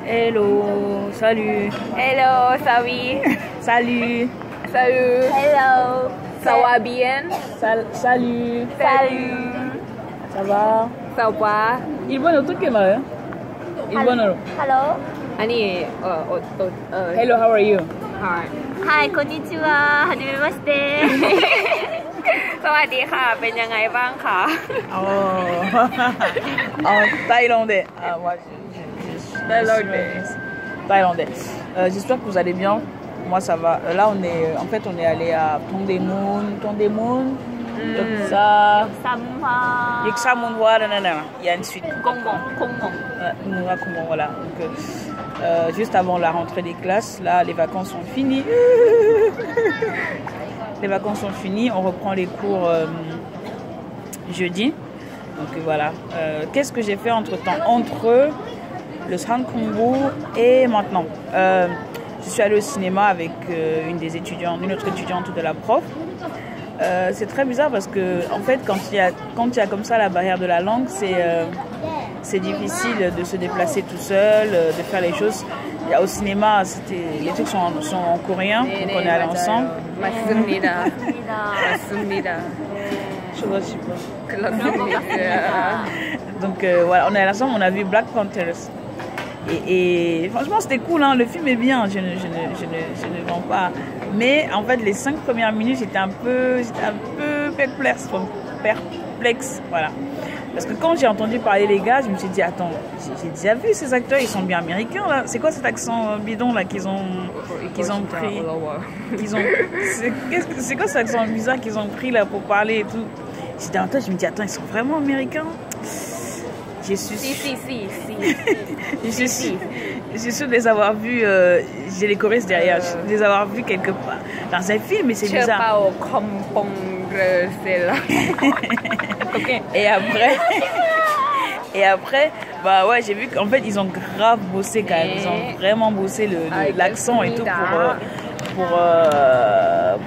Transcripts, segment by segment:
Hello, salut. Hello, salut. Salut. Salut. Hello. Ça va bien? Salut. Salut. Ça va? Ça va? Il bon 어떻게 말해? 일본어로. Hello. 아니, Hello, how are you? Hi. Hi, こんにちは。はじめまして。สวัสดีค่ะ เป็นยังไงบ้างคะ En thaïlandais. Ah, moi, thaïlandais. J'espère que vous allez bien. Moi, ça va. Là, on est allé à Tongdemun. Donc ça. Yeksamunwa, il y a une suite. Voilà. Donc, juste avant la rentrée des classes, là, les vacances sont finies. Les vacances sont finies, on reprend les cours jeudi. Donc voilà. Qu'est-ce que j'ai fait entre-temps? Entre le Sankumbu et maintenant. Je suis allée au cinéma avec une autre étudiante de la prof. C'est très bizarre parce que en fait quand il y a comme ça la barrière de la langue, c'est difficile de se déplacer tout seul, de faire les choses. Au cinéma, les trucs sont en coréen, donc on est allés ensemble. Donc voilà, on est allés ensemble, on a vu Black Panthers. Et franchement, c'était cool, hein, le film est bien, je ne vends pas. Mais en fait, les 5 premières minutes, j'étais un peu perplexe, voilà. Parce que quand j'ai entendu parler les gars, je me suis dit, attends, j'ai déjà vu ces acteurs, ils sont bien américains là. C'est quoi cet accent bidon là qu'ils ont pris? C'est quoi cet accent bizarre qu'ils ont pris là pour parler et tout? J'étais en tête, je me dis, attends, ils sont vraiment américains? Je suis sûre de les avoir vus, j'ai les choristes derrière, de les avoir vus quelque part dans un film, mais c'est bizarre. Et après, bah ouais, j'ai vu qu'en fait ils ont grave bossé quand même, ils ont vraiment bossé l'accent et tout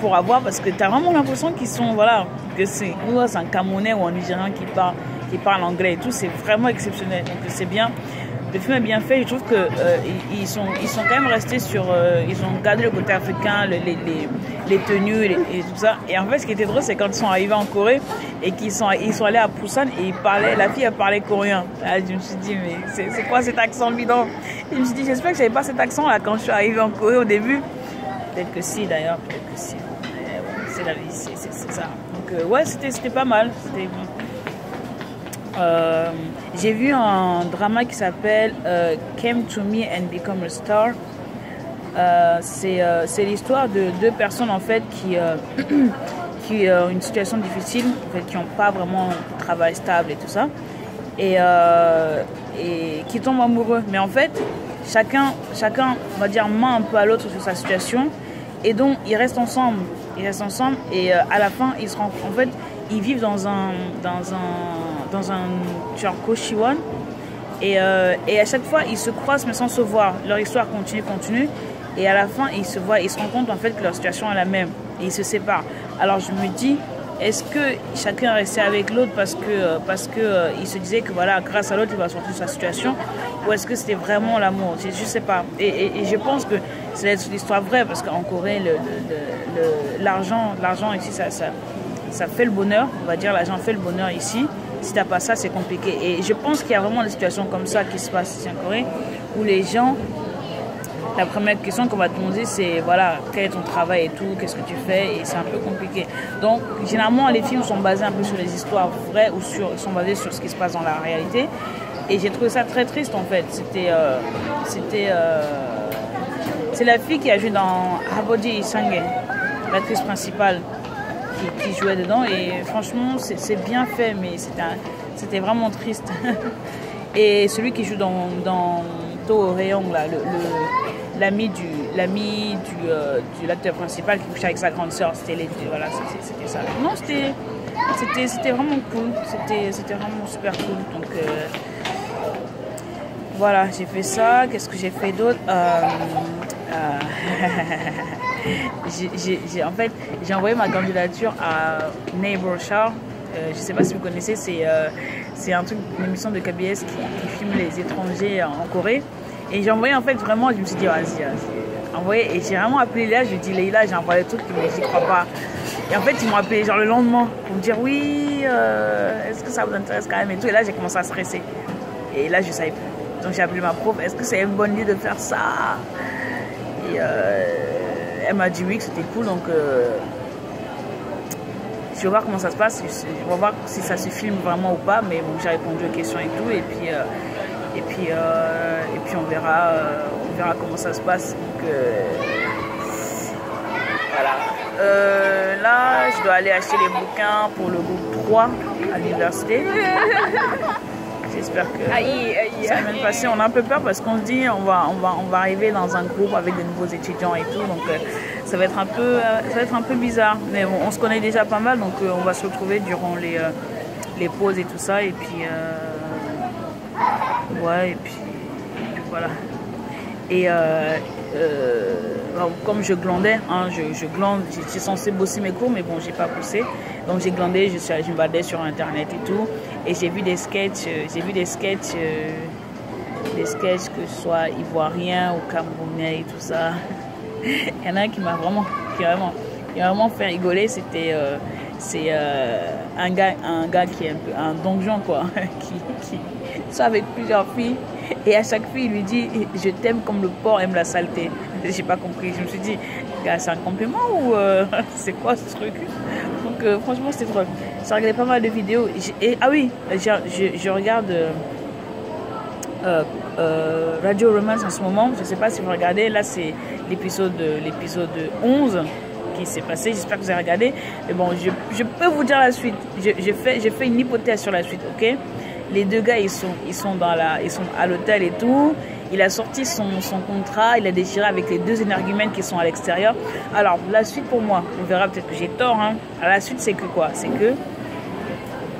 pour avoir, parce que t'as vraiment l'impression qu'ils sont, voilà, que c'est un Camerounais ou un Nigérian qui parle anglais et tout, c'est vraiment exceptionnel, donc c'est bien. Le film est bien fait, je trouve que ils sont quand même restés sur, ils ont gardé le côté africain, les tenues et tout ça. Et en fait, ce qui était drôle, c'est quand ils sont arrivés en Corée et qu'ils sont allés à Busan et la fille a parlé coréen. Là, je me suis dit, mais c'est quoi cet accent bidon? Et je me suis dit, j'espère que j'avais pas cet accent là quand je suis arrivée en Corée au début. Peut-être que si d'ailleurs, peut-être que si. C'est la vie, c'est ça. Donc ouais, c'était pas mal. C'était bon. J'ai vu un drama qui s'appelle Came to Me and Become a Star. C'est l'histoire de 2 personnes en fait qui ont une situation difficile, en fait, qui n'ont pas vraiment de travail stable et tout ça, et qui tombent amoureux. Mais en fait, chacun on va dire ment un peu à l'autre sur sa situation, et donc ils restent ensemble et à la fin ils se rendent, en fait ils vivent dans un genre Koshiwan, et à chaque fois ils se croisent mais sans se voir. Leur histoire continue, et à la fin ils se rendent compte en fait que leur situation est la même et ils se séparent. Alors je me dis, est-ce que chacun est resté avec l'autre parce que il se disait que voilà, grâce à l'autre il va sortir de sa situation, ou est-ce que c'était vraiment l'amour? Je sais pas, et je pense que c'est l'histoire vraie, parce qu'en Corée l'argent ici ça fait le bonheur, on va dire, l'argent fait le bonheur ici. Si t'as pas ça, c'est compliqué. Et je pense qu'il y a vraiment des situations comme ça qui se passent ici en Corée, où les gens, la première question qu'on va te demander, c'est voilà, quel est ton travail et tout, qu'est-ce que tu fais, et c'est un peu compliqué. Donc généralement les films sont basés un peu sur les histoires vraies, ou sont basés sur ce qui se passe dans la réalité. Et j'ai trouvé ça très triste en fait. C'est la fille qui a joué dans Habodi Isange, l'actrice principale, qui jouait dedans, et franchement c'est bien fait, mais c'était vraiment triste. Et celui qui joue dans To Rayong là, l'ami de l'acteur principal qui couchait avec sa grande sœur, c'était ça. Non, c'était vraiment cool, c'était vraiment super cool. Donc voilà, j'ai fait ça. Qu'est-ce que j'ai fait d'autre? En fait, j'ai envoyé ma candidature à Neighbor Show. Je ne sais pas si vous connaissez, c'est une émission de KBS qui filme les étrangers en Corée. Et j'ai envoyé en fait vraiment, je me suis dit, vas-y, envoyé. Et j'ai vraiment appelé Léa, je lui ai dit, Leïla, j'ai envoyé le truc, mais j'y crois pas. Et en fait, ils m'ont appelé genre le lendemain pour me dire, oui, est-ce que ça vous intéresse quand même et tout. Et là, j'ai commencé à stresser. Et là, je savais plus. Donc j'ai appelé ma prof, est-ce que c'est une bonne idée de faire ça? Et elle m'a dit oui, que c'était cool. Donc je vais voir comment ça se passe. Je vais voir si ça se filme vraiment ou pas. Mais bon, j'ai répondu aux questions et tout. Et puis on verra comment ça se passe. Donc voilà. Là, je dois aller acheter les bouquins pour le groupe 3 à l'université. J'espère que ça va bien passer. On a un peu peur parce qu'on se dit on va arriver dans un groupe avec de nouveaux étudiants et tout. Donc ça va être un peu bizarre. Mais bon, on se connaît déjà pas mal. Donc on va se retrouver durant les pauses et tout ça. Et puis ouais, et puis voilà. Et comme je glandais, hein, je glande, j'étais censée bosser mes cours, mais bon, j'ai pas poussé. Donc j'ai glandé, je me baladais sur internet et tout. Et j'ai vu des sketchs, que ce soit ivoiriens ou camerounais et tout ça. Il y en a un qui m'a vraiment fait rigoler. C'était un gars qui est un peu un donjon quoi, qui soit avec plusieurs filles. Et à chaque fille, il lui dit « Je t'aime comme le porc aime la saleté ». J'ai pas compris. Je me suis dit « C'est un compliment ou c'est quoi ce truc ?» Donc franchement, c'était drôle. J'ai regardé pas mal de vidéos. Ah oui, je regarde Radio Romance en ce moment. Je sais pas si vous regardez. Là, c'est l'épisode 11 qui s'est passé. J'espère que vous avez regardé. Mais bon, je peux vous dire la suite. J'ai fait une hypothèse sur la suite, ok? Les deux gars, ils sont à l'hôtel et tout. Il a sorti son contrat, il a déchiré avec les deux énergumènes qui sont à l'extérieur. Alors, la suite pour moi, on verra peut-être que j'ai tort. Hein. Alors, la suite, c'est que quoi? C'est que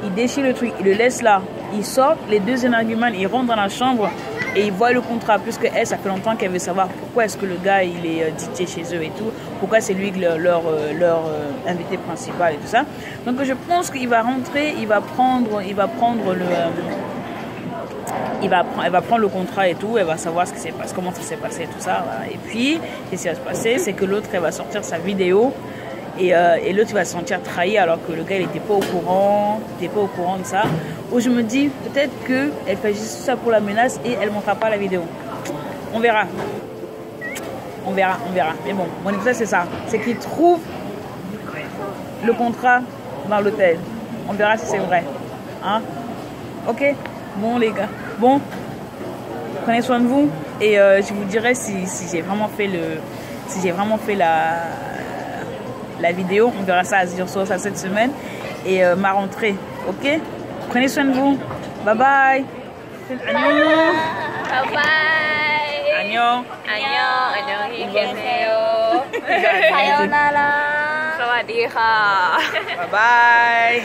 il déchire le truc, il le laisse là. Il sort, les deux énergumènes, ils rentrent dans la chambre et ils voient le contrat. Puisque elle, ça fait longtemps qu'elle veut savoir pourquoi est-ce que le gars, il est DJ chez eux et tout. Pourquoi c'est lui leur invité principal et tout ça. Donc, je pense qu'il va rentrer, elle va prendre le contrat et tout, elle va savoir comment ça s'est passé et tout ça. Voilà. Et puis, ce qui va se passer, c'est que l'autre, elle va sortir sa vidéo et l'autre, il va se sentir trahi alors que le gars, il n'était pas au courant de ça. Où je me dis, peut-être qu'elle fait juste ça pour la menace et elle ne montrera pas la vidéo. On verra. Mais bon, mon hypothèse, c'est ça. C'est qu'il trouve le contrat dans l'hôtel. On verra si c'est vrai. Hein? Ok? Bon, les gars. Bon, prenez soin de vous et je vous dirai si j'ai vraiment fait la vidéo. On verra ça sur ça cette semaine et ma rentrée. Ok, prenez soin de vous. Bye bye. Annyeong. Bye bye. Annyeong. Sayonara. Bye bye.